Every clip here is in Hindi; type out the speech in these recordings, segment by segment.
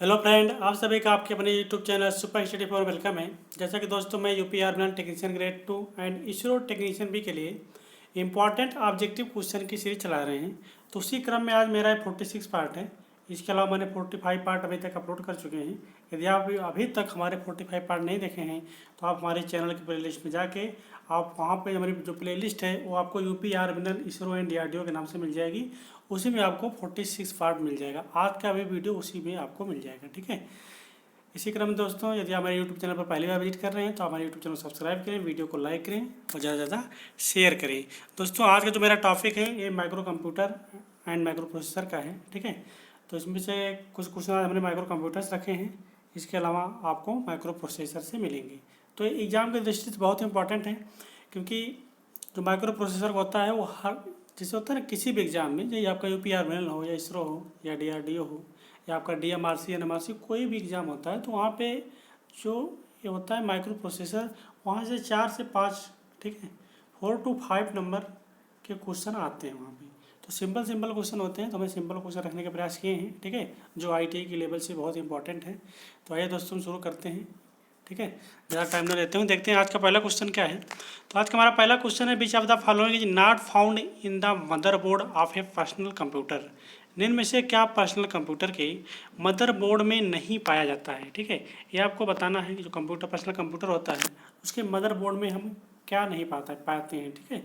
हेलो फ्रेंड, आप सभी का आपके अपने YouTube channel super study for welcome है। जैसा कि दोस्तों मैं UP army technician grade 2 and ISRO technician B के लिए इंपॉर्टेंट ऑब्जेक्टिव क्वेश्चन की सीरीज चला रहे हैं। तो उसी क्रम में आज मेरा 46 पार्ट है। इसके अलावा मैंने 45 पार्ट अभी तक अपलोड कर चुके हैं। यदि आप अभी तक हमारे 45 पार्ट नहीं देखे हैं तो आप हमारे चैनल की प्लेलिस्ट में जाके आप वहाँ पे हमारी जो प्लेलिस्ट है वो आपको UP army ISRO and DRDO के नाम से मिल जाएगी। उसी में आपको 46 पार्ट मिल जाएगा। आज का भी वीडियो उसी में आपको मिल जाएगा, ठीक है। इसी क्रम में दोस्तों, यदि आप हमारे यूट्यूब चैनल पर पहली बार विजिट कर रहे हैं तो हमारे यूट्यूब चैनल को सब्सक्राइब करें, वीडियो को लाइक करें और ज़्यादा से ज़्यादा शेयर करें। दोस्तों, आज का जो मेरा टॉपिक है ये micro computer and micro processor का है, ठीक है। तो इसमें से कुछ क्वेश्चन आज हमने माइक्रो कंप्यूटर्स रखे हैं। इसके अलावा आपको माइक्रो प्रोसेसर से मिलेंगे। तो एग्ज़ाम की दृष्टि से बहुत इंपॉर्टेंट है, क्योंकि जो माइक्रो प्रोसेसर होता है वो हर जैसे होता है ना, किसी भी एग्ज़ाम में, चाहे आपका यूपी आर्मी हो या इसरो हो या डीआरडीओ हो या आपका डीएमआरसी एनएमआरसी कोई भी एग्ज़ाम होता है, तो वहाँ पे जो ये होता है माइक्रो प्रोसेसर, वहाँ से 4 से 5, ठीक है, 4 to 5 नंबर के क्वेश्चन आते हैं वहाँ पे। तो सिंपल क्वेश्चन होते हैं, तो हमने सिंपल क्वेश्चन रखने के प्रयास किए हैं, ठीक है, जो आईटीआई की लेवल से बहुत इंपॉर्टेंट है। तो आइए दोस्तों शुरू करते हैं, ठीक है, ज़्यादा टाइम ना लेते हैं। देखते हैं आज का पहला क्वेश्चन क्या है। तो आज का हमारा पहला क्वेश्चन है, which of the following is not found in the motherboard of a personal computer. निम्न में से क्या पर्सनल कंप्यूटर के मदरबोर्ड में नहीं पाया जाता है, ठीक है। ये आपको बताना है कि जो कंप्यूटर पर्सनल कंप्यूटर होता है उसके मदरबोर्ड में हम क्या नहीं पाते हैं, ठीक है।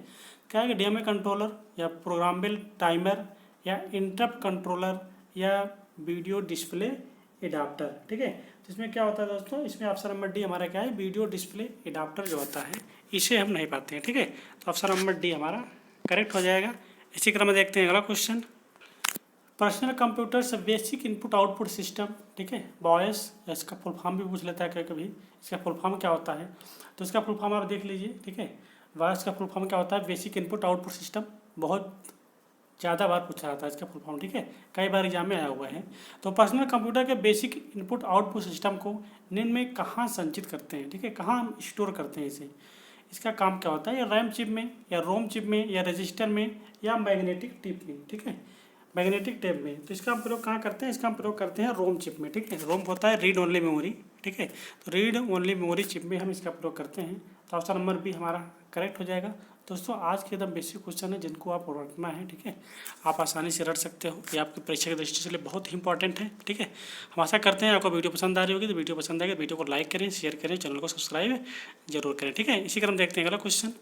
क्या है कि डीएमए कंट्रोलर या प्रोग्रामेबल टाइमर या इंटरप्ट कंट्रोलर या वीडियो डिस्प्ले एडाप्टर, ठीक है। तो इसमें क्या होता है दोस्तों, इसमें ऑप्शन नंबर डी हमारा क्या है, वीडियो डिस्प्ले एडाप्टर जो होता है इसे हम नहीं पाते हैं, ठीक है। तो ऑप्शन नंबर डी हमारा करेक्ट हो जाएगा। इसी क्रम में देखते हैं अगला क्वेश्चन। पर्सनल कंप्यूटर से बेसिक इनपुट आउटपुट सिस्टम, ठीक है, बॉयस, इसका फुल फॉर्म भी पूछ लेता है कभी, इसका फुल फॉर्म क्या होता है। तो इसका फुल फॉर्म आप देख लीजिए, ठीक है। बॉयस का फुल फॉर्म क्या होता है, बेसिक इनपुट आउटपुट सिस्टम। बहुत ज़्यादा बार पूछा जाता है इसका फुल फॉर्म, ठीक है, कई बार एग्जाम में आया हुआ है। तो पर्सनल कंप्यूटर के बेसिक इनपुट आउटपुट सिस्टम को निम्न में कहाँ संचित करते हैं, ठीक है, कहाँ हम स्टोर करते हैं इसे। इसका काम क्या होता है, या रैम चिप में या रोम चिप में या रजिस्टर में या मैग्नेटिक टिप में, ठीक है, मैग्नेटिक टेप में। तो इसका हम प्रयोग कहाँ करते हैं, इसका हम प्रयोग करते हैं रोम चिप में, ठीक है। रोम होता है रीड ओनली मेमोरी, ठीक है। तो रीड ओनली मेमोरी चिप में हम इसका प्रयोग करते हैं। तो ऑप्शन नंबर बी हमारा करेक्ट हो जाएगा। दोस्तों, आज के एकदम बेसिक क्वेश्चन है जिनको आप रटना है, ठीक है। आप आसानी से रट सकते हो, ये आपकी परीक्षा की दृष्टि से लिए बहुत ही इंपॉर्टेंट है, ठीक है। हम आशा करते हैं आपको वीडियो पसंद आ रही होगी। तो वीडियो पसंद आएगी तो वीडियो को लाइक करें, शेयर करें, चैनल को सब्सक्राइब जरूर करें, ठीक है। इसी क्रम देखते हैं अगला question.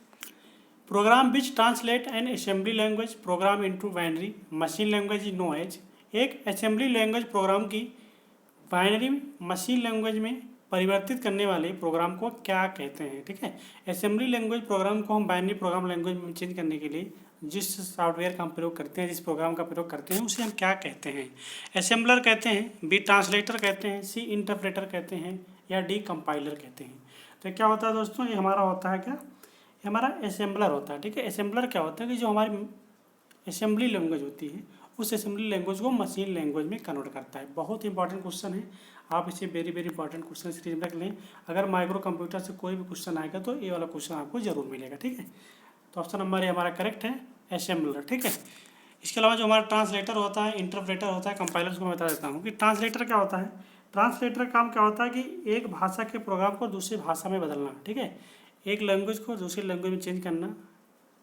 Program which translate an assembly language program into binary machine language is know as. एक असेंबली लैंग्वेज प्रोग्राम की बाइनरी मशीन लैंग्वेज में परिवर्तित करने वाले प्रोग्राम को क्या कहते हैं, ठीक है। असेंबली लैंग्वेज प्रोग्राम को हम बाइनरी प्रोग्राम लैंग्वेज में चेंज करने के लिए जिस सॉफ्टवेयर का हम प्रयोग करते हैं, जिस प्रोग्राम का प्रयोग करते हैं, उसे हम क्या कहते हैं। असेंबलर कहते हैं, बी ट्रांसलेटर कहते हैं, सी इंटरप्रेटर कहते हैं या डी कंपाइलर कहते हैं। तो क्या होता है दोस्तों, ये हमारा होता है क्या, ये हमारा असेंबलर होता है, ठीक है। असेंबलर क्या होता है कि जो हमारी असेंबली लैंग्वेज होती है उस असेंबली लैंग्वेज को मशीन लैंग्वेज में कन्वर्ट करता है। बहुत इंपॉर्टेंट क्वेश्चन है, आप इसे very very important question series में रख लें। अगर माइक्रो कंप्यूटर से कोई भी क्वेश्चन आएगा तो ये वाला क्वेश्चन आपको जरूर मिलेगा, ठीक है। तो ऑप्शन नंबर ए हमारा करेक्ट है, असेंबलर, ठीक है। इसके अलावा जो हमारा ट्रांसलेटर होता है, इंटरप्रेटर होता है, कंपाइलर को मैं बता देता हूँ कि ट्रांसलेटर क्या होता है। ट्रांसलेटर का काम क्या होता है कि एक भाषा के प्रोग्राम को दूसरी भाषा में बदलना, ठीक है, एक लैंग्वेज को दूसरी लैंग्वेज में चेंज करना,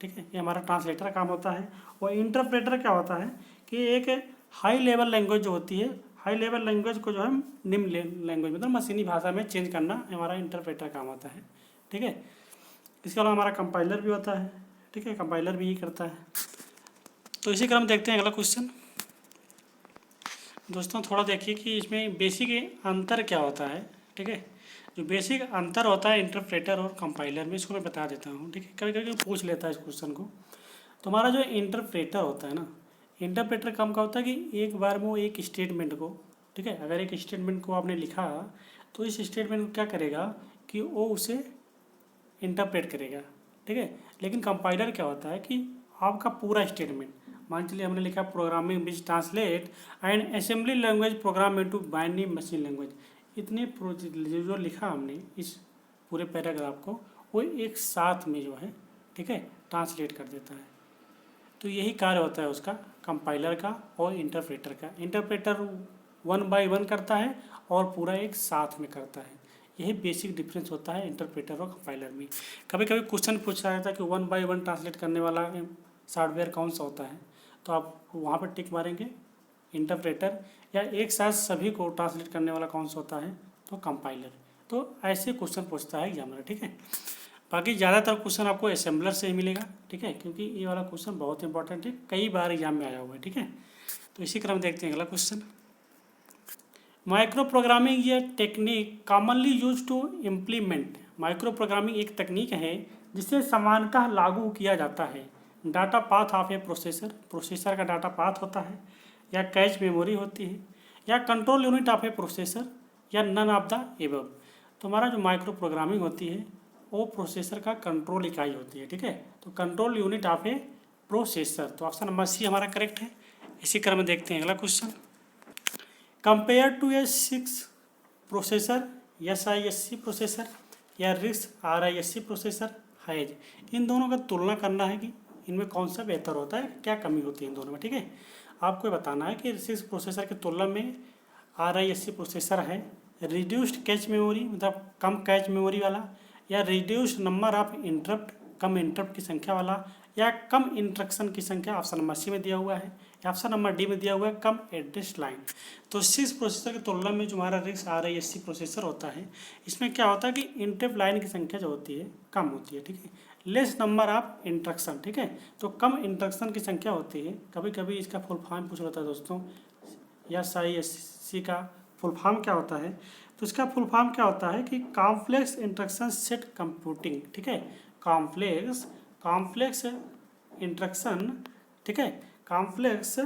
ठीक है, ये हमारा ट्रांसलेटर का काम होता है। और इंटरप्रेटर क्या होता है कि एक हाई लेवल लैंग्वेज जो होती है, हाई लेवल लैंग्वेज को जो है निम्न लैंग्वेज मतलब मशीनी भाषा में चेंज करना हमारा इंटरप्रेटर काम होता है, ठीक है। इसके अलावा हमारा कंपाइलर भी होता है, ठीक है, कंपाइलर भी यही करता है। तो इसी क्रम देखते हैं अगला क्वेश्चन। दोस्तों, थोड़ा देखिए कि इसमें बेसिक अंतर क्या होता है, ठीक है। जो बेसिक अंतर होता है इंटरप्रेटर और कंपाइलर में, इसको मैं बता देता हूँ, ठीक है। कभी कभी पूछ लेता है इस क्वेश्चन को। तो हमारा जो इंटरप्रेटर होता है ना, इंटरप्रेटर काम का होता है कि एक बार में वो एक स्टेटमेंट को, ठीक है, अगर एक स्टेटमेंट को आपने लिखा तो इस स्टेटमेंट को क्या करेगा कि वो उसे इंटरप्रेट करेगा, ठीक है। लेकिन कंपाइलर क्या होता है कि आपका पूरा स्टेटमेंट, मान चलिए हमने लिखा programming which translate and assembly language program into binary machine language, इतने जो लिखा हमने इस पूरे पैराग्राफ को वो एक साथ में जो है, ठीक है, ट्रांसलेट कर देता है। तो यही कार्य होता है उसका, कंपाइलर का और इंटरप्रेटर का। इंटरप्रेटर 1 बाय 1 करता है और पूरा एक साथ में करता है। यही बेसिक डिफरेंस होता है इंटरप्रेटर और कंपाइलर में। कभी कभी क्वेश्चन पूछा जाता है कि 1 बाय 1 ट्रांसलेट करने वाला सॉफ्टवेयर कौन सा होता है, तो आप वहाँ पर टिक मारेंगे इंटरप्रेटर, या एक साथ सभी को ट्रांसलेट करने वाला कौन सा होता है, तो कंपाइलर। तो ऐसे क्वेश्चन पूछता है एग्जामिनर, ठीक है। बाकी ज़्यादातर क्वेश्चन आपको असेंबलर से ही मिलेगा, ठीक है, क्योंकि ये वाला क्वेश्चन बहुत इंपॉर्टेंट है, कई बार एग्जाम में आया हुआ है, ठीक है। तो इसी क्रम देखते हैं अगला क्वेश्चन। माइक्रो प्रोग्रामिंग ये technique commonly use to implement. Micro programming एक तकनीक है जिसे समानतः लागू किया जाता है। Data path of a processor, processor का डाटा पाथ होता है, या कैच मेमोरी होती है, या control unit of a processor, या नन ऑफ द एबव। तो हमारा जो माइक्रो प्रोग्रामिंग होती है वो प्रोसेसर का कंट्रोल इकाई होती है, ठीक है। तो control unit of a processor, तो ऑप्शन नंबर सी हमारा करेक्ट है। इसी क्रम में देखते हैं अगला question. Compare to a 6 processor SISC processor या RISC RISC प्रोसेसर हैज, इन दोनों का तुलना करना है कि इनमें कौन सा बेहतर होता है, क्या कमी होती है इन दोनों में, ठीक है। आपको बताना है कि 6 प्रोसेसर की तुलना में RISC प्रोसेसर है रिड्यूस्ड कैच मेमोरी, मतलब कम कैच मेमोरी वाला, या reduced number of interrupt, come interrupt की संख्या वाला, या कम इंस्ट्रक्शन की संख्या, ऑप्शन नंबर सी में दिया हुआ है, या ऑप्शन नंबर डी में दिया हुआ है कम एड्रेस लाइन। तो 6 प्रोसेसर की तुलना में जो हमारा RISC RISC प्रोसेसर होता है, इसमें क्या होता है कि इंटरप्ट लाइन की संख्या जो होती है कम होती है, ठीक है। लेस नंबर ऑफ इंस्ट्रक्शन, ठीक है, तो कम इंस्ट्रक्शन की संख्या होती है। कभी कभी इसका फुल फॉर्म पूछ होता है दोस्तों, SISC का फुल फॉर्म क्या होता है, तो इसका फुल फॉर्म क्या होता है कि कॉम्प्लेक्स इंस्ट्रक्शन सेट कंप्यूटिंग, ठीक है। कॉम्प्लेक्स इंस्ट्रक्शन, ठीक है, कॉम्प्लेक्स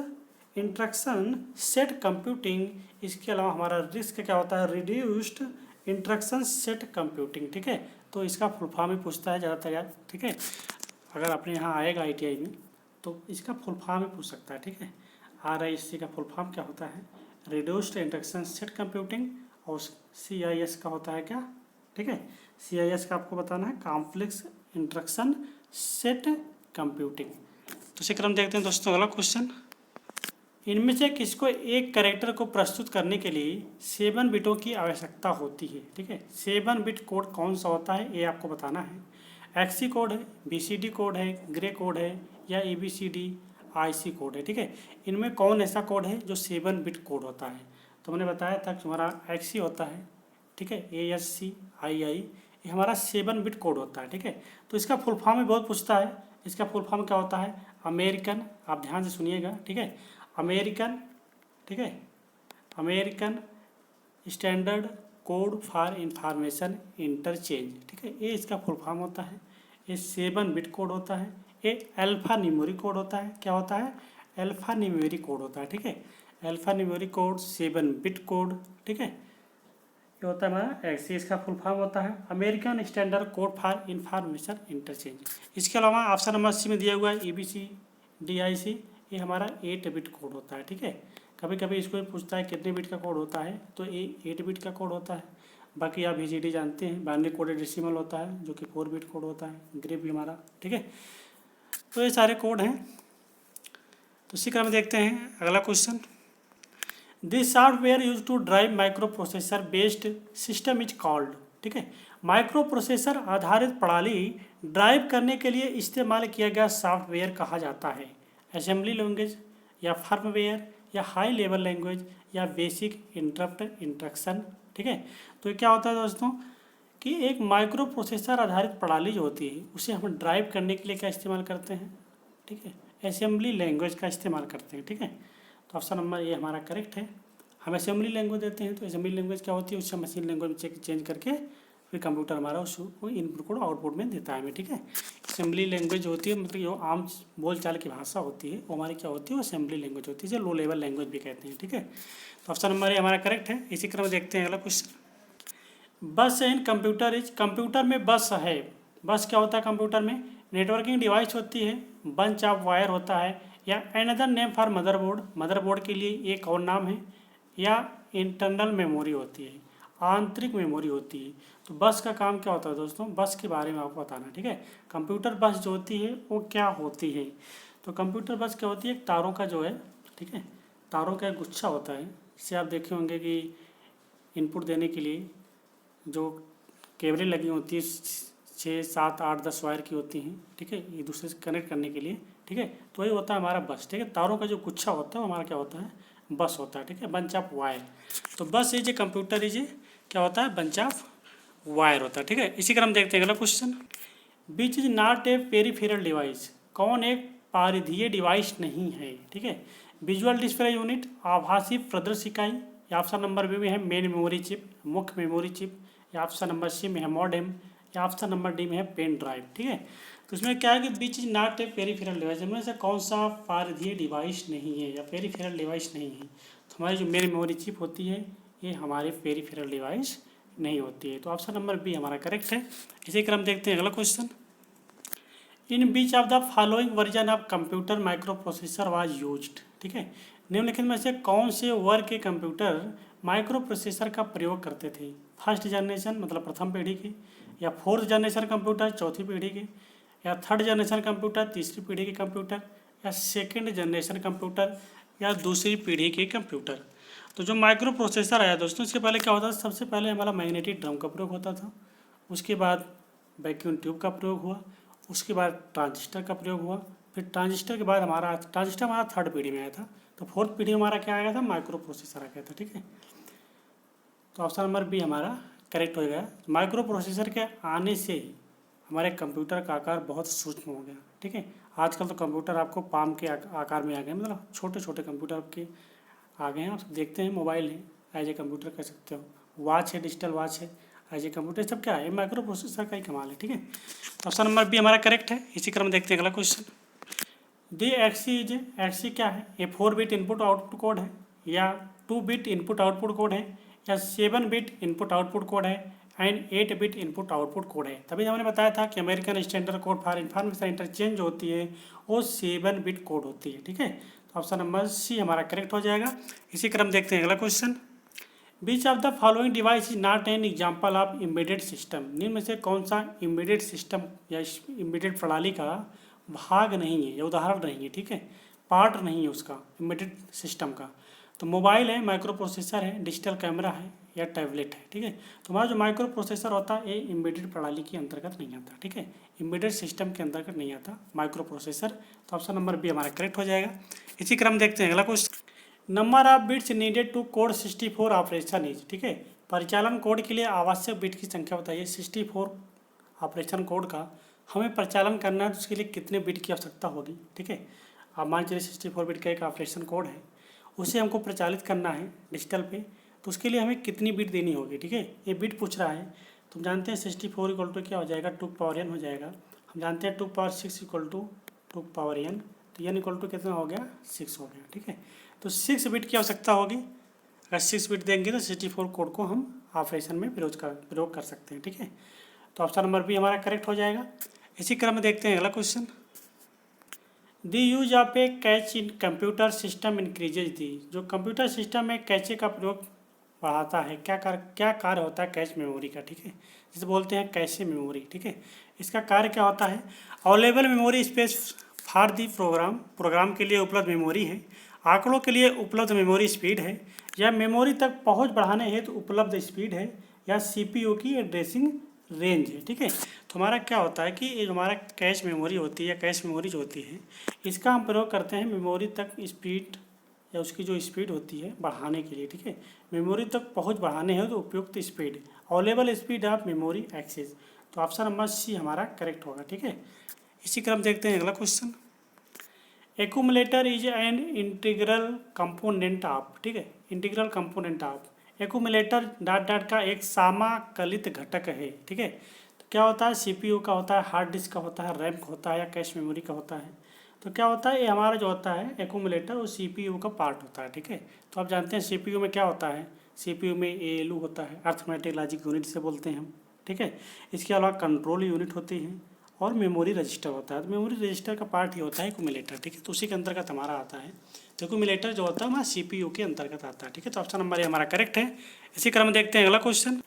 इंस्ट्रक्शन सेट कंप्यूटिंग। इसके अलावा हमारा RISC क्या होता है, रिड्यूस्ड इंस्ट्रक्शन सेट कंप्यूटिंग, ठीक है। तो इसका फुल फॉर्म ही पूछता है ज़्यादातर यार, ठीक है। अगर अपने यहाँ आएगा ITI में तो इसका फुल फॉर्म ही पूछ सकता है, ठीक है। RISC का फुल फॉर्म क्या होता है, रिड्यूस्ड इंस्ट्रक्शन सेट कंप्यूटिंग, और CIS का होता है क्या, ठीक है। CIS का आपको बताना है कॉम्प्लेक्स इंस्ट्रक्शन सेट कंप्यूटिंग। तो इसी क्रम देखते हैं दोस्तों अगला क्वेश्चन। इनमें से किसको एक कैरेक्टर को प्रस्तुत करने के लिए 7 बिटों की आवश्यकता होती है, ठीक है। 7 बिट कोड कौन सा होता है ये आपको बताना है। XC कोड है, BCD कोड है, ग्रे कोड है, या ABCD IC कोड है, ठीक है। इनमें कौन ऐसा कोड है जो 7 बिट कोड होता है, तो मैंने बताया था कि हमारा XC होता है, ठीक है, ASCII, ये हमारा 7 बिट कोड होता है, ठीक है। तो इसका फुल फॉर्म भी बहुत पूछता है। इसका फुल फॉर्म क्या होता है, अमेरिकन, आप ध्यान से सुनिएगा, ठीक है, अमेरिकन, ठीक है, American standard code for information interchange, ठीक है, ये इसका फुल फॉर्म होता है। ये 7 बिट कोड होता है। ये अल्फा न्यूमेरिक कोड होता है, क्या होता है, अल्फा न्यूमेरिक कोड होता है, ठीक है। Alpha numeric code 7 bit code, ठीक है, ये होता है हमारा XC। इसका फुल फॉर्म होता है American standard code for information interchange. इसके अलावा ऑप्शन नंबर सी में दिया हुआ है ABCDIC, ये हमारा 8 बिट कोड होता है, ठीक है। कभी कभी इसको पूछता है कितने बिट का कोड होता है, तो ये 8 बिट का कोड होता है। बाकी आप BCD जानते हैं, बाइनरी कोडेड डेसिमल होता है जो कि 4 बिट कोड होता है, ग्रे भी हमारा, ठीक है। तो ये सारे कोड हैं। तो इसी क्रम में देखते हैं अगला question. This software use to drive micro processor based system is called, ठीक है। माइक्रो प्रोसेसर आधारित प्रणाली ड्राइव करने के लिए इस्तेमाल किया गया सॉफ्टवेयर कहा जाता है। असेंबली लैंग्वेज, या फर्मवेयर, या हाई लेवल लैंग्वेज, या बेसिक इंटरप्ट इंस्ट्रक्शन, ठीक है। तो ये क्या होता है दोस्तों कि एक माइक्रो प्रोसेसर आधारित प्रणाली जो होती है उसे हम ड्राइव करने के लिए क्या इस्तेमाल करते हैं, ठीक है, असेंबली लैंग्वेज का इस्तेमाल करते हैं, ठीक है। तो ऑप्शन नंबर ये हमारा करेक्ट है। हम असेंबली लैंग्वेज देते हैं, तो असेंबली लैंग्वेज क्या होती है, उससे मशीन लैंग्वेज में चेंज करके फिर कंप्यूटर हमारा उसको इनपुट को आउटपुट में देता है हमें, ठीक है। असेंबली लैंग्वेज होती है, मतलब जो आम बोलचाल की भाषा होती है वो हमारी क्या होती है, वो असेंबली लैंग्वेज होती है, जो लो लेवल लैंग्वेज भी कहते हैं, ठीक है। तो ऑप्शन नंबर ये हमारा करेक्ट है। इसी क्रम में देखते हैं अगला क्वेश्चन। बस इन कंप्यूटर इज, कंप्यूटर में बस है। बस क्या होता है कंप्यूटर में, नेटवर्किंग डिवाइस होती है, बंच ऑफ वायर होता है, या another name for motherboard, motherboard के लिए एक और नाम है, या इंटरनल मेमोरी होती है, आंतरिक मेमोरी होती है। तो बस का काम क्या होता है दोस्तों, बस के बारे में आपको बताना, ठीक है। कंप्यूटर बस जो होती है वो क्या होती है, तो कंप्यूटर बस क्या होती है, एक तारों का जो है, ठीक है, तारों का एक गुच्छा होता है इससे आप देखे होंगे कि इनपुट देने के लिए जो केबलें लगी होती है 6, 7, 8, 10 वायर की होती हैं, ठीक है, एक दूसरे से कनेक्ट करने के लिए, ठीक है। तो वही होता है हमारा बस, ठीक है। तारों का जो गुच्छा होता है वो हमारा क्या होता है, बस होता है, ठीक है, बंच ऑफ वायर। तो बस is a computer is a क्या होता है, बंच ऑफ वायर होता है, ठीक है। इसी क्रम देखते हैं अगला question. Which is not a peripheral device, कौन एक परिधीय डिवाइस नहीं है, ठीक है। विजुअल डिस्प्ले यूनिट, आभासी प्रदर्श इकाई, या ऑप्शन नंबर बी में है मेन मेमोरी चिप, मुख्य मेमोरी चिप, या ऑप्शन नंबर सी में है मॉडेम, या ऑप्शन नंबर डी में है पेन ड्राइव, ठीक है। तो इसमें क्या है कि which is not a peripheral device, इनमें से कौन सा परिधीय डिवाइस नहीं है या पेरीफेरल डिवाइस नहीं है। तो हमारी जो मेन मेमोरी चिप होती है ये हमारे पेरीफेरल डिवाइस नहीं होती है। तो ऑप्शन नंबर बी हमारा करेक्ट है। इसी क्रम देखते हैं अगला question. In beach of the following version of computer micro processor was used, ठीक है। निम्नलिखित में से कौन से वर्ग के कंप्यूटर माइक्रो प्रोसेसर का प्रयोग करते थे। फर्स्ट जनरेशन मतलब प्रथम पीढ़ी के, या फोर्थ जनरेशन कंप्यूटर चौथी पीढ़ी के, या थर्ड जनरेशन कंप्यूटर तीसरी पीढ़ी के कंप्यूटर, या सेकेंड जनरेशन कंप्यूटर, या दूसरी पीढ़ी के कंप्यूटर। तो जो माइक्रो प्रोसेसर आया दोस्तों, इसके पहले क्या होता था, सबसे पहले हमारा मैग्नेटिक ड्रम का प्रयोग होता था, उसके बाद वैक्यूम ट्यूब का प्रयोग हुआ, उसके बाद ट्रांजिस्टर का प्रयोग हुआ, फिर ट्रांजिस्टर के बाद ट्रांजिस्टर हमारा थर्ड पीढ़ी में आया था। तो फोर्थ पीढ़ी में हमारा क्या आ गया था, माइक्रो प्रोसेसर आ गया था, ठीक है। तो ऑप्शन नंबर बी हमारा करेक्ट हो गया। माइक्रो प्रोसेसर के आने से ही हमारे कंप्यूटर का आकार बहुत सूक्ष्म हो गया, ठीक है। आजकल तो कंप्यूटर आपको पाम के आकार में आ गए, मतलब छोटे छोटे कंप्यूटर आपके आ गए हैं। आप देखते हैं मोबाइल है एज ए कंप्यूटर कह सकते हो, वॉच है, डिजिटल वॉच है, एज ए कंप्यूटर, सब क्या है, माइक्रो प्रोसेसर का ही कमाल है, ठीक है। ऑप्शन नंबर बी हमारा करेक्ट है। इसी क्रम देखते हैं अगला क्वेश्चन। दी एक्सी क्या है, ये 4 बिट इनपुट आउटपुट कोड है, या 2 बिट इनपुट आउटपुट कोड है, या 7 बिट इनपुट आउटपुट कोड है, and 8 bit input output code है। तभी हमने बताया था कि American standard code for information interchange होती है वो 7 बिट कोड होती है, ठीक है। तो ऑप्शन नंबर सी हमारा करेक्ट हो जाएगा। इसी क्रम देखते हैं अगला question. Beach of the following device is not an example of embedded system, निम्न में से कौन सा इम्बेडेड सिस्टम या इम्बेडेड प्रणाली का भाग नहीं है या उदाहरण नहीं है, ठीक है, पार्ट नहीं है उसका इम्बेडेड सिस्टम का। तो मोबाइल है, माइक्रो प्रोसेसर है, डिजिटल कैमरा है, या टैबलेट है, ठीक है। तो हमारा जो माइक्रो प्रोसेसर होता है ये इम्बेडेड प्रणाली के अंतर्गत नहीं आता, ठीक है, इम्बेडेड सिस्टम के अंतर्गत नहीं आता माइक्रो प्रोसेसर। तो ऑप्शन नंबर बी हमारा करेक्ट हो जाएगा। इसी क्रम देखते हैं अगला question. Number of bits needed to code 64 operation is, ठीक है, परिचालन कोड के लिए आवश्यक बिट की संख्या बताइए। 64 ऑपरेशन कोड का हमें परिचालन करना है तो उसके लिए कितने बिट की आवश्यकता होगी, ठीक है। आप मान चलिए 64 बिट का एक ऑपरेशन कोड है, उसे हमको प्रचालित करना है डिजिटल पे, तो उसके लिए हमें कितनी बिट देनी होगी, ठीक है। ये बिट पूछ रहा है, तो हम जानते हैं 64 इक्वल टू क्या हो जाएगा, 2 पावर n हो जाएगा। हम जानते हैं 2 power 6 equal to 2 power n, तो n इक्वल टू कितना हो गया, 6 हो गया, ठीक है। तो 6 बिट की आवश्यकता होगी। अगर 6 बिट देंगे तो 64 कोड को हम ऑपरेशन में प्रयोग कर सकते हैं, ठीक है। तो ऑप्शन नंबर बी हमारा करेक्ट हो जाएगा। इसी क्रम में देखते हैं अगला question. The use of a cache in computer system increases the, जो कंप्यूटर सिस्टम में कैचे का प्रयोग बढ़ाता है, क्या कार्य होता है कैच मेमोरी का, ठीक है, जिसे बोलते हैं कैशे मेमोरी, ठीक है। इसका कार्य क्या होता है, available memory space for the program के लिए उपलब्ध मेमोरी है, आंकड़ों के लिए उपलब्ध मेमोरी स्पीड है, या मेमोरी तक पहुंच बढ़ाने हेतु उपलब्ध स्पीड है, या सीपीयू की एड्रेसिंग रेंज है, ठीक है। तो हमारा क्या होता है कि ये हमारा कैश मेमोरी होती है या कैश मेमोरी जो होती है, इसका हम प्रयोग करते हैं मेमोरी तक स्पीड या उसकी जो स्पीड होती है बढ़ाने के लिए, ठीक है। मेमोरी तक पहुंच बढ़ाने है तो उपयुक्त speed, available speed of memory access. तो ऑप्शन नंबर सी हमारा करेक्ट होगा, ठीक है। इसी क्रम देखते हैं अगला question. Accumulator is an integral component of, ठीक है, integral component of accumulator dot का एक समाकलित घटक है, ठीक है। तो क्या होता है, सीपीयू का होता है, हार्ड डिस्क का होता है, रैम का होता है, या कैश मेमोरी का होता है। तो क्या होता है, ये हमारा जो होता है एक्यूमुलेटर वो सीपीयू का पार्ट होता है, ठीक है। तो आप जानते हैं सीपीयू में क्या होता है, सीपीयू में एएलयू होता है, अर्थमेटिक लॉजिक यूनिट से बोलते हैं हम, ठीक है। इसके अलावा कंट्रोल यूनिट होती है और मेमोरी रजिस्टर होता है। तो मेमोरी रजिस्टर का पार्ट ही होता है एक्यूमुलेटर, ठीक है। तो उसी के अंतर्गत हमारा आता है। तो एक्यूमुलेटर जो होता है हमारा सीपीयू के अंतर्गत आता है, ठीक है। तो ऑप्शन नंबर ए हमारा करेक्ट है। इसी क्रम में देखते हैं अगला question.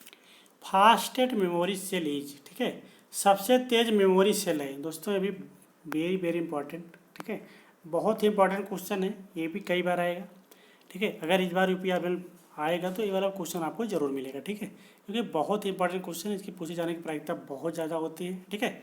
Fastest memory cell is, ठीक है, सबसे तेज मेमोरी सेल है दोस्तों। ये भी वेरी वेरी इंपॉर्टेंट, ठीक है, बहुत ही इंपॉर्टेंट क्वेश्चन है, ये भी कई बार आएगा, ठीक है। अगर इस बार यूपीआर आएगा तो ये वाला क्वेश्चन आपको जरूर मिलेगा, ठीक है, क्योंकि बहुत इंपॉर्टेंट क्वेश्चन है, इसकी पूछे जाने की प्रायिकता बहुत ज़्यादा होती है, ठीक है।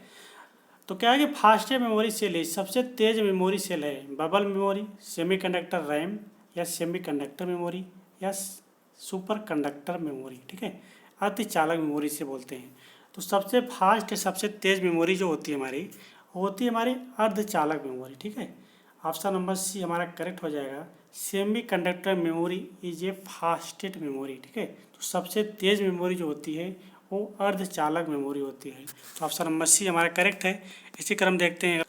तो क्या है कि फास्टेस्ट मेमोरी सेल है, सबसे तेज मेमोरी सेल है बबल मेमोरी, सेमीकंडक्टर रैम, या सेमीकंडक्टर मेमोरी, या सुपर कंडक्टर मेमोरी, ठीक है, अति चालक मेमोरी से बोलते हैं। तो सबसे फास्ट सबसे तेज मेमोरी जो होती है हमारी, वो होती है हमारी अर्धचालक मेमोरी, ठीक है। ऑप्शन नंबर सी हमारा करेक्ट हो जाएगा। Semi conductor memory is a fastest memory, ठीक है। तो सबसे तेज मेमोरी जो होती है वो अर्धचालक मेमोरी होती है। तो ऑप्शन नंबर सी हमारा करेक्ट है। इसी क्रम देखते हैं,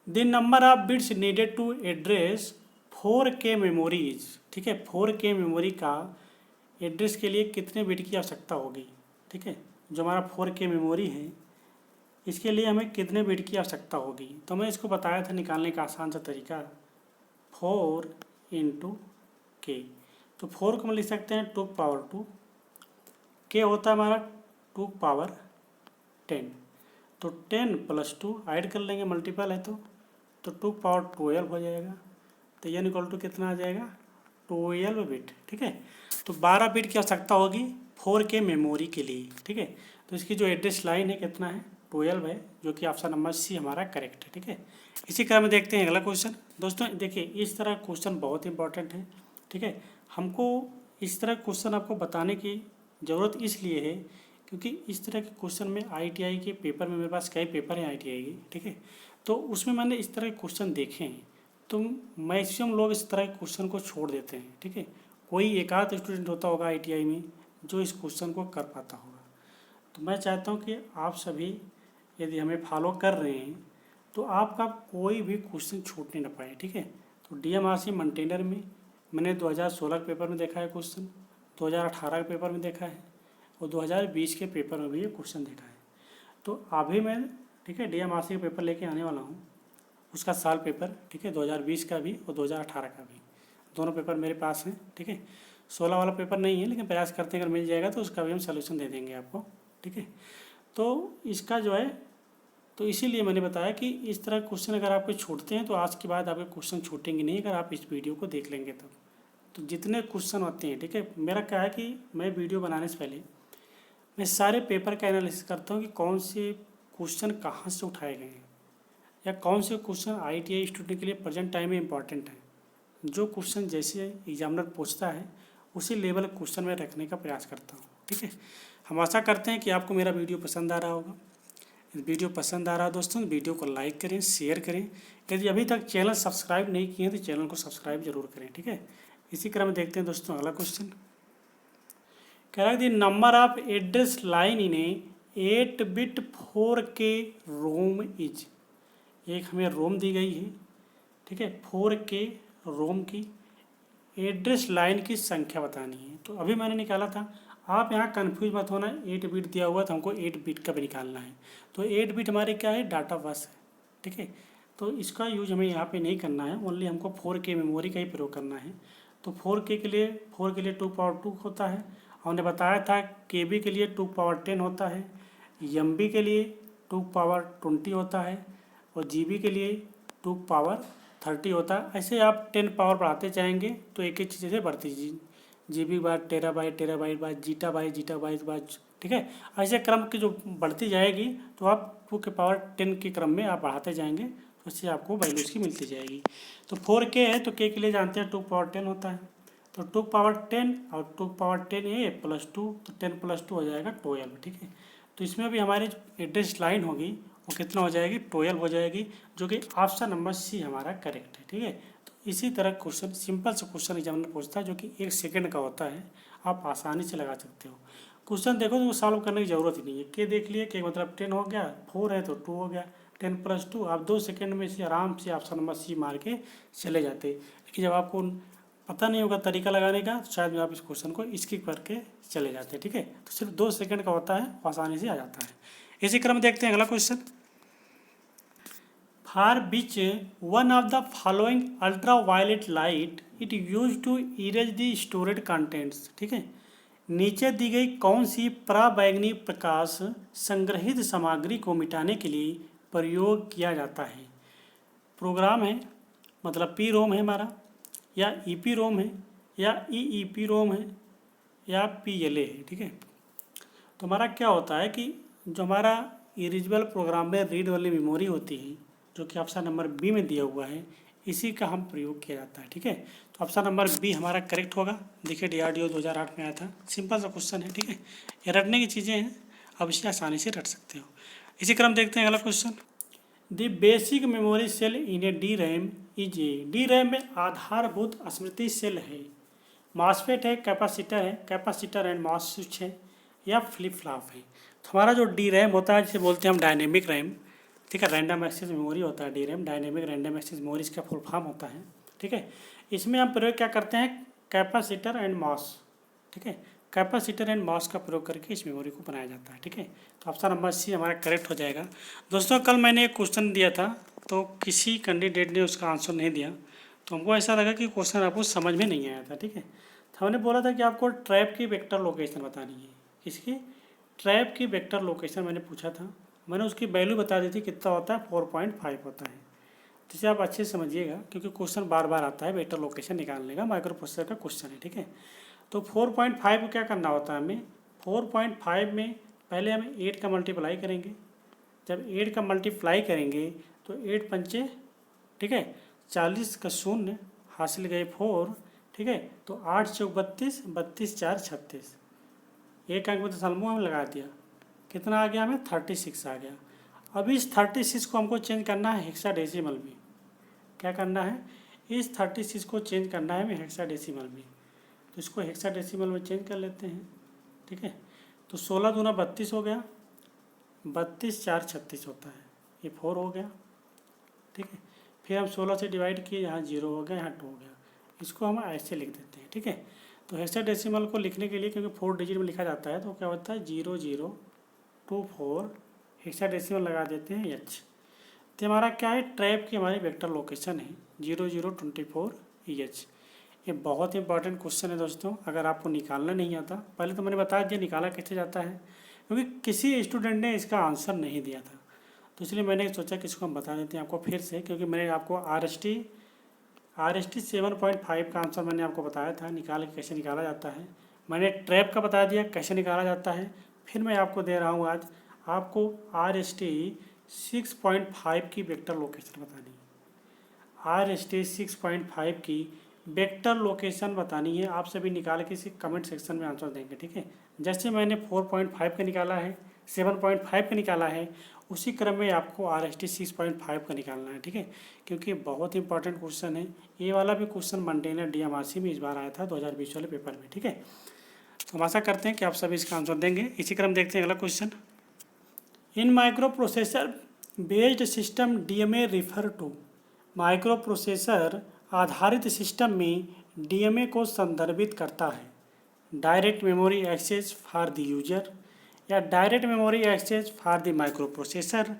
the number of bits needed to address 4K memories, ठीक है, 4K मेमोरी का एड्रेस के लिए कितने बिट की आवश्यकता होगी, ठीक है। जो हमारा 4K मेमोरी है इसके लिए हमें कितने बिट की आवश्यकता होगी, तो मैं इसको बताया था निकालने का आसान सा तरीका, 4 × K। तो 4 को हम लिख सकते हैं 2⁻², K होता है हमारा 2⁻10, तो 10 + 2 ऐड कर लेंगे, मल्टीपल है तो 2⁻12 हो जाएगा। तो n = कितना आ जाएगा, 12 बिट, ठीक है। तो 12 बिट की आवश्यकता होगी 4K मेमोरी के लिए, ठीक है। तो इसकी जो एड्रेस लाइन है कितना है, 12 है, जो कि ऑप्शन नंबर सी हमारा करेक्ट है, ठीक है। इसी क्रम में देखते हैं अगला क्वेश्चन। दोस्तों देखिए इस तरह क्वेश्चन बहुत इंपॉर्टेंट है, ठीक है। हमको इस तरह क्वेश्चन आपको बताने की ज़रूरत इसलिए है क्योंकि इस तरह के क्वेश्चन में ITI के पेपर में, मेरे पास कई पेपर हैं ITI के, ठीक है, तो उसमें मैंने इस तरह के क्वेश्चन देखे हैं। तो मैक्सिमम लोग इस तरह के क्वेश्चन को छोड़ देते हैं, ठीक है। कोई एक आध स्टूडेंट होता होगा ITI में जो इस क्वेश्चन को कर पाता होगा। तो मैं चाहता हूँ कि आप सभी यदि हमें फॉलो कर रहे हैं तो आपका कोई भी क्वेश्चन छूटने न पाए, ठीक है। तो DMRC मेंटेनर में मैंने 2016 के पेपर में देखा है क्वेश्चन, 2018 के पेपर में देखा है, और 2020 के पेपर में भी ये क्वेश्चन देखा है। तो अभी मैं, ठीक है, DMRC का पेपर लेके आने वाला हूँ, उसका साल पेपर, ठीक है, 2020 का भी और 2018 का भी, दोनों पेपर मेरे पास हैं, ठीक है। 16 वाला पेपर नहीं है, लेकिन प्रयास करते हैं अगर मिल जाएगा तो उसका भी हम सलूशन दे देंगे आपको, ठीक है। तो इसका जो है, तो इसीलिए मैंने बताया कि इस तरह क्वेश्चन अगर आपके छूटते हैं तो आज के बाद आपके क्वेश्चन छूटेंगे नहीं, अगर आप इस वीडियो को देख लेंगे तब। तो जितने क्वेश्चन होते हैं, ठीक है, मेरा क्या है कि मैं वीडियो बनाने से पहले मैं सारे पेपर का एनालिसिस करता हूँ कि कौन से क्वेश्चन कहाँ से उठाए गए हैं, या कौन से क्वेश्चन ITI स्टूडेंट के लिए प्रेजेंट टाइम में इंपॉर्टेंट है। जो क्वेश्चन जैसे एग्जामिनर पूछता है उसी लेवल क्वेश्चन में रखने का प्रयास करता हूँ, ठीक है। हम आशा करते हैं कि आपको मेरा वीडियो पसंद आ रहा होगा। यदि वीडियो पसंद आ रहा है दोस्तों, वीडियो को लाइक करें, शेयर करें। यदि अभी तक चैनल सब्सक्राइब नहीं किए हैं तो चैनल को सब्सक्राइब जरूर करें, ठीक है। इसी क्रम में देखते हैं दोस्तों अगला क्वेश्चन। कह रहा है the number of address line in a 8 bit 4K ROM is. एक हमें रोम दी गई है, ठीक है, 4K रोम की एड्रेस लाइन की संख्या बतानी है। तो अभी मैंने निकाला था, आप यहाँ कन्फ्यूज मत होना, 8 बिट दिया हुआ तो हमको 8 बिट का भी निकालना है। तो 8 बिट हमारे क्या है, डाटा बस है, ठीक है। तो इसका यूज हमें यहाँ पे नहीं करना है, ओनली हमको 4K मेमोरी का ही प्रयोग करना है। तो 4K के लिए 2⁻2 होता है। हमने बताया था KB के लिए 2⁻10 होता है, MB के लिए 2⁻20 होता है, और GB के लिए 2⁻30 होता है। ऐसे आप 10 पावर बढ़ाते जाएंगे तो एक एक चीज़ से बढ़ती GB बाद टेराबाइट बाद जीटाबाइट बाद, ठीक है। ऐसे क्रम की जो बढ़ती जाएगी तो आप 2⁻10 के क्रम में आप बढ़ाते जाएंगे तो उससे आपको वैल्यूज की मिलती जाएगी। तो 4K है तो K के लिए जानते हैं 2⁻10 होता है। तो 2⁻10 और 2⁻10 +2, तो 10 + 2 हो जाएगा 12, ठीक है। तो इसमें भी हमारी जो एड्रेस लाइन होगी वो कितना हो जाएगी, 12 हो जाएगी, जो कि ऑप्शन नंबर सी हमारा करेक्ट है, ठीक है। तो इसी तरह क्वेश्चन, सिंपल से क्वेश्चन एग्जामिनर पूछता है जो कि 1 सेकंड का होता है, आप आसानी से लगा सकते हो। क्वेश्चन देखो तो सॉल्व करने की ज़रूरत ही नहीं है। के देख लिए, के मतलब 10 हो गया, 4 है तो 2 हो गया, 10 + 2, आप 2 सेकंड में से आराम से ऑप्शन नंबर सी मार के चले जाते। लेकिन जब आपको पता नहीं होगा तरीका लगाने का तो शायद आप इस क्वेश्चन को स्किप करके चले जाते, ठीक है। तो सिर्फ 2 सेकंड का होता है, आसानी से आ जाता है। इसी क्रम देखते हैं अगला question. For which one of the following ultra violet light it use to erase the stored contents, ठीक है। नीचे दी गई कौन सी पराबैंगनी प्रकाश संग्रहित सामग्री को मिटाने के लिए प्रयोग किया जाता है। प्रोग्राम है, मतलब P रोम है हमारा, या EP रोम है, या EEP रोम है या PLA है। ठीक है, तो हमारा क्या होता है कि जो हमारा इरेजेबल प्रोग्राम में रीड वाली मेमोरी होती है, जो कि ऑप्शन नंबर बी में दिया हुआ है, इसी का हम प्रयोग किया जाता है। ठीक है, तो ऑप्शन नंबर बी हमारा करेक्ट होगा। देखिए DRDO 2008 में आया था, सिंपल सा क्वेश्चन है। ठीक है, ये रटने की चीज़ें हैं, अब इसे आसानी से रट सकते हो। इसी क्रम देखते हैं अगला question. The basic memory cell in a D RAM is a, D RAM में आधारभूत स्मृति सेल है, मॉसफेट है, कैपेसिटर है, कैपेसिटर एंड मॉस स्विच है, या फ्लिप फ्लॉप है। तो हमारा जो डी रैम होता है जिसे बोलते हैं हम डायनेमिक रैम, ठीक है, रैंडम एक्सेस मेमोरी होता है D RAM, dynamic random access memory इसका फुल फॉर्म होता है। ठीक है, इसमें हम प्रयोग क्या करते हैं, कैपेसिटर एंड मॉस। ठीक है, कैपेसिटर एंड मॉस का प्रयोग करके इस मेमोरी को बनाया जाता है। ठीक है, तो ऑप्शन नंबर सी हमारा करेक्ट हो जाएगा। दोस्तों कल मैंने एक क्वेश्चन दिया था, तो किसी कैंडिडेट ने उसका आंसर नहीं दिया, तो हमको ऐसा लगा कि क्वेश्चन आपको समझ में नहीं आया था। ठीक है, तो हमने बोला था कि आपको ट्रैप की वेक्टर लोकेशन बतानी है। इसकी ट्रैप की वेक्टर लोकेशन मैंने पूछा था, मैंने उसकी वैल्यू बता दी थी, कितना होता है 4.5 होता है। जिसे आप अच्छे से समझिएगा, क्योंकि क्वेश्चन बार बार आता है, वेक्टर लोकेशन निकालने का माइक्रो प्रोसेसर का क्वेश्चन है। ठीक है, तो 4.5 को क्या करना होता है हमें, 4.5 में पहले हम 8 का मल्टीप्लाई करेंगे। जब 8 का मल्टीप्लाई करेंगे तो 8 पंचे, ठीक है, 40 का शून्य, हासिल गए 4। ठीक है, तो 8 चौक 32, 32 4 36, एक अंक में तो सलमो हम लगा दिया, कितना आ गया हमें 36 आ गया। अब इस 36 को हमको चेंज करना है हेक्साडेसिमल में। क्या करना है, इस 36 को चेंज करना है हमें हेक्साडेसिमल में, तो इसको हेक्साडेसिमल में चेंज कर लेते हैं। ठीक है, तो 16 दूना 32 हो गया, 32 4 36 होता है, ये 4 हो गया। ठीक है, फिर हम 16 से डिवाइड किए, यहाँ 0 हो गया, यहाँ 2 हो गया, इसको हम ऐसे लिख देते हैं। ठीक है, तो हेक्साडेसिमल को लिखने के लिए, क्योंकि 4 डिजिट में लिखा जाता है, तो क्या होता है 0024, हेक्साडेसिमल लगा देते हैं H। तो हमारा क्या है, ट्रैप की हमारी वेक्टर लोकेशन है 0024H। ये बहुत इंपॉर्टेंट क्वेश्चन है दोस्तों, अगर आपको निकालना नहीं आता, पहले तो मैंने बता दिया निकाला कैसे जाता है, क्योंकि किसी स्टूडेंट ने इसका आंसर नहीं दिया था, तो इसलिए मैंने सोचा कि इसको हम बता देते हैं आपको फिर से, क्योंकि मैंने आपको RST 7.5 का आंसर मैंने आपको बताया था, निकाल के कैसे निकाला जाता है। मैंने ट्रैप का बता दिया कैसे निकाला जाता है, फिर मैं आपको दे रहा हूँ आज आपको RST 6.5 की वेक्टर लोकेशन बतानी है। RST 6.5 की वेक्टर लोकेशन बतानी है, आप सभी निकाल के इसी कमेंट सेक्शन में आंसर देंगे। ठीक है, जैसे मैंने 4.5 का निकाला है, 7.5 का निकाला है, उसी क्रम में आपको RST 6.5 का निकालना है। ठीक है, क्योंकि बहुत इंपॉर्टेंट क्वेश्चन है, ये वाला भी क्वेश्चन मंडेनर DMRC में इस बार आया था 2020 वाले पेपर में। ठीक है, तो हम आशा करते हैं कि आप सभी इसका आंसर देंगे। इसी क्रम देखते हैं अगला question. In micro processor based system DMA refer to, microprocessor आधारित सिस्टम में DMA को संदर्भित करता है, direct memory access for the user, या direct memory access for the microprocessor,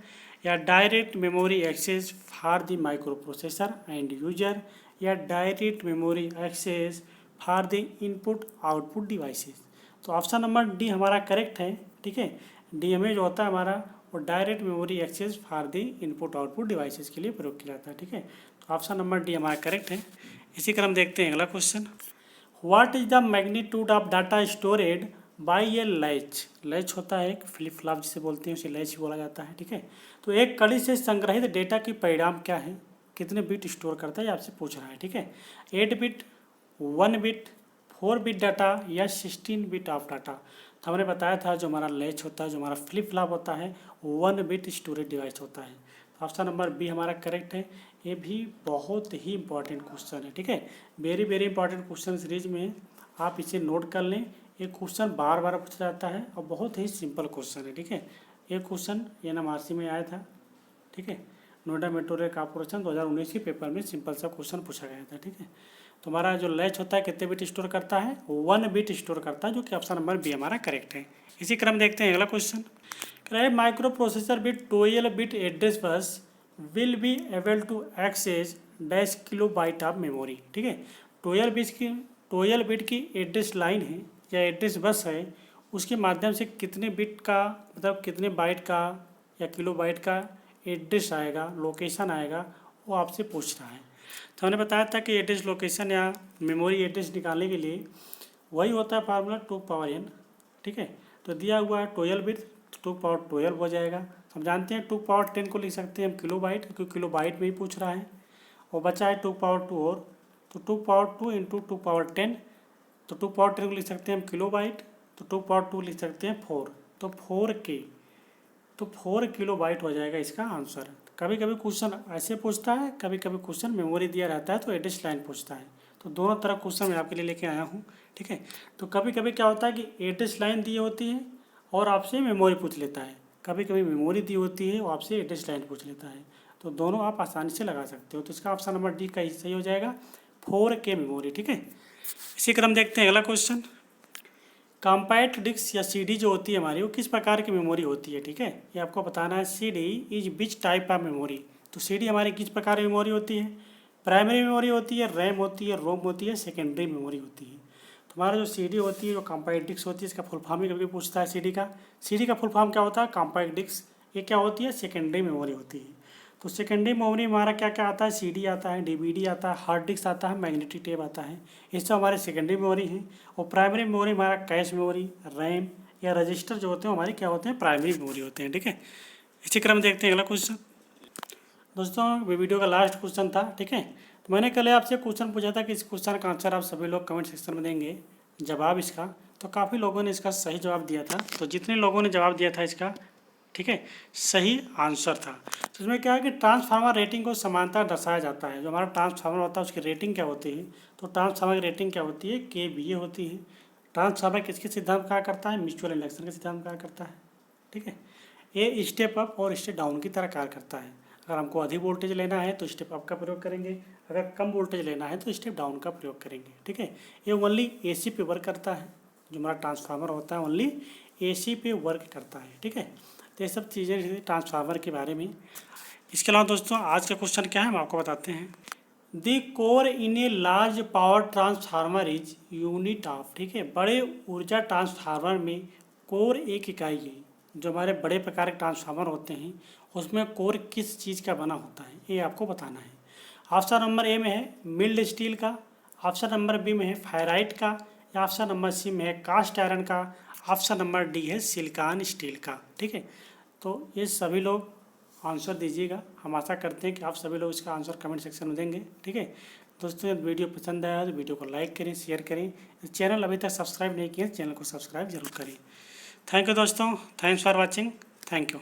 या direct memory access for the microprocessor and user, या direct memory access for the input output devices. तो ऑप्शन नंबर डी हमारा करेक्ट है। ठीक है, DMA जो होता है हमारा, वो direct memory access for the input output devices के लिए प्रयोग किया जाता है। ठीक है, तो ऑप्शन नंबर डी हमारा करेक्ट है। इसी क्रम देखते हैं अगला question. What is the magnitude of data stored by a latch. Latch होता है एक फ्लिप फ्लॉप जिसे बोलते हैं, उसे लैच बोला जाता है। ठीक है, तो एक कड़ी से संग्रहित डेटा की परिणाम क्या है, कितने बिट स्टोर करता है, आपसे पूछ रहा है। ठीक है, 8 बिट, 1 बिट, 4 बिट डाटा, या 16 बिट ऑफ डाटा। तो हमने बताया था जो हमारा लैच होता है, जो हमारा फ्लिप फ्लॉप होता है, 1 बिट स्टोरेज डिवाइस होता है। तो ऑप्शन नंबर बी हमारा करेक्ट है। ये भी बहुत ही इंपॉर्टेंट क्वेश्चन है। ठीक है, very very important question series में आप इसे नोट कर लें। ये क्वेश्चन बार बार पूछा जाता है और बहुत ही सिंपल क्वेश्चन है। ठीक है, ये क्वेश्चन NMRC में आया था। ठीक है, नोएडा मेट्रो रेल कॉर्पोरेशन 2019 के पेपर में सिंपल सा क्वेश्चन पूछा गया था। ठीक है, तो हमारा जो लैच होता है कितने बिट स्टोर करता है, 1 बिट स्टोर करता है, जो कि ऑप्शन नंबर बी हमारा करेक्ट है। इसी क्रम देखते हैं अगला question. Microprocessor with 12 bit address bus will be able to access dash kilobyte of memory. ठीक है, 12 बिट की एड्रेस लाइन है या एड्रेस बस है, उसके माध्यम से कितने बिट का, मतलब कितने बाइट का या किलोबाइट का एड्रेस आएगा, लोकेशन आएगा, वो आपसे पूछ रहा है। तो हमने बताया था कि एड्रेस लोकेशन या मेमोरी एड्रेस निकालने के लिए वही होता है फार्मूला 2 पावर n, ठीक है। तो दिया हुआ है 12 बिट, 2 पावर 12 हो जाएगा। हम जानते हैं 2 पावर 10 को लिख सकते हैं हम किलो बाइट, क्योंकि किलो बाइट में ही पूछ रहा है। और बचा है 2 पावर 2 और, तो 2 पावर 2 इंटू 2 पावर 10, तो 2 पावर 10 को लिख सकते हैं हम किलो बाइट, तो 2 पावर 2 लिख सकते हैं 4, तो 4K, तो 4 किलो बाइट हो जाएगा इसका आंसर। कभी कभी क्वेश्चन ऐसे पूछता है, कभी कभी क्वेश्चन मेमोरी दिया रहता है तो एड्रेस लाइन पूछता है। तो दोनों तरह क्वेश्चन मैं आपके लिए लेके आया हूँ, ठीक है। तो कभी कभी क्या होता है कि एड्रेस लाइन दी होती है और आपसे मेमोरी पूछ लेता है, कभी कभी मेमोरी दी होती है और आपसे एड्रेस लाइन पूछ लेता है। तो दोनों आप आसानी से लगा सकते हो। तो इसका ऑप्शन नंबर डी का ही सही हो जाएगा, 4K मेमोरी, ठीक है। इसी क्रम देखते हैं अगला क्वेश्चन। कॉम्पैक्ट डिस्क या CD जो होती है हमारी, वो किस प्रकार की मेमोरी होती है, ठीक है। ये आपको बताना है। CD is which type of memory. तो CD हमारी किस प्रकार की मेमोरी होती है? प्राइमरी मेमोरी होती है, रैम होती है, रोम होती है, सेकेंडरी मेमोरी होती है। तो हमारा जो CD होती है, जो कॉम्पैक्ट डिस्क होती है, इसका फुल फॉर्म ही कभी पूछता है CD का फुल फॉर्म क्या होता है? Compact disc. ये क्या होती है? सेकेंडरी मेमोरी होती है। तो सेकेंडरी मेमोरी हमारा क्या क्या आता है? CD आता है, DVD आता है, हार्ड डिस्क आता है, मैग्नेटिक टेप आता है। ये सब हमारे सेकेंडरी मेमोरी हैं। और प्राइमरी मेमोरी हमारा कैश मेमोरी, रैम या रजिस्टर जो होते हैं हमारे क्या होते हैं? प्राइमरी मेमोरी होते हैं, ठीक है। इसी क्रम देखते हैं अगला क्वेश्चन। दोस्तों वीडियो का लास्ट क्वेश्चन था, ठीक है। तो मैंने कल आपसे क्वेश्चन पूछा था कि इस क्वेश्चन का आंसर आप सभी लोग कमेंट सेक्शन में देंगे जवाब इसका। तो काफ़ी लोगों ने इसका सही जवाब दिया था। तो जितने लोगों ने जवाब दिया था इसका, ठीक है, सही आंसर था। तो इसमें क्या है कि ट्रांसफार्मर रेटिंग को समानता दर्शाया जाता है। जो हमारा ट्रांसफार्मर होता है उसकी रेटिंग क्या होती है? तो ट्रांसफार्मर की रेटिंग क्या होती है? KVA होती है। ट्रांसफार्मर किसके सिद्धांत कार्य करता है? म्यूचुअल इंडक्शन का सिद्धांत कार्य करता है, ठीक है। ये स्टेप अप और स्टेप डाउन की तरह कार्य करता है। अगर हमको अधिक वोल्टेज लेना है तो स्टेप अप का प्रयोग करेंगे, अगर कम वोल्टेज लेना है तो स्टेप डाउन का प्रयोग करेंगे, ठीक है। ये ओनली AC पे वर्क करता है। जो हमारा ट्रांसफार्मर होता है ओनली AC पे वर्क करता है, ठीक है। तो ये सब चीज़ें ट्रांसफार्मर के बारे में। इसके अलावा दोस्तों आज का क्वेश्चन क्या है हम आपको बताते हैं। The core in a large power transformer is unit of, ठीक है। बड़े ऊर्जा ट्रांसफार्मर में कोर एक इकाई है। जो हमारे बड़े प्रकार के ट्रांसफार्मर होते हैं उसमें कोर किस चीज़ का बना होता है, ये आपको बताना है। ऑप्शन नंबर ए में है मिल्ड स्टील का, ऑप्शन नंबर बी में है फेराइट का, या ऑप्शन नंबर सी में है कास्ट आयरन का, ऑप्शन नंबर डी है सिलिकॉन स्टील का, ठीक है। तो ये सभी लोग आंसर दीजिएगा। हम आशा करते हैं कि आप सभी लोग इसका आंसर कमेंट सेक्शन में देंगे, ठीक है। दोस्तों वीडियो पसंद आया तो वीडियो को लाइक करें, शेयर करें। चैनल अभी तक सब्सक्राइब नहीं किया, चैनल को सब्सक्राइब जरूर करें। थैंक यू दोस्तों, thanks for watching, thank you.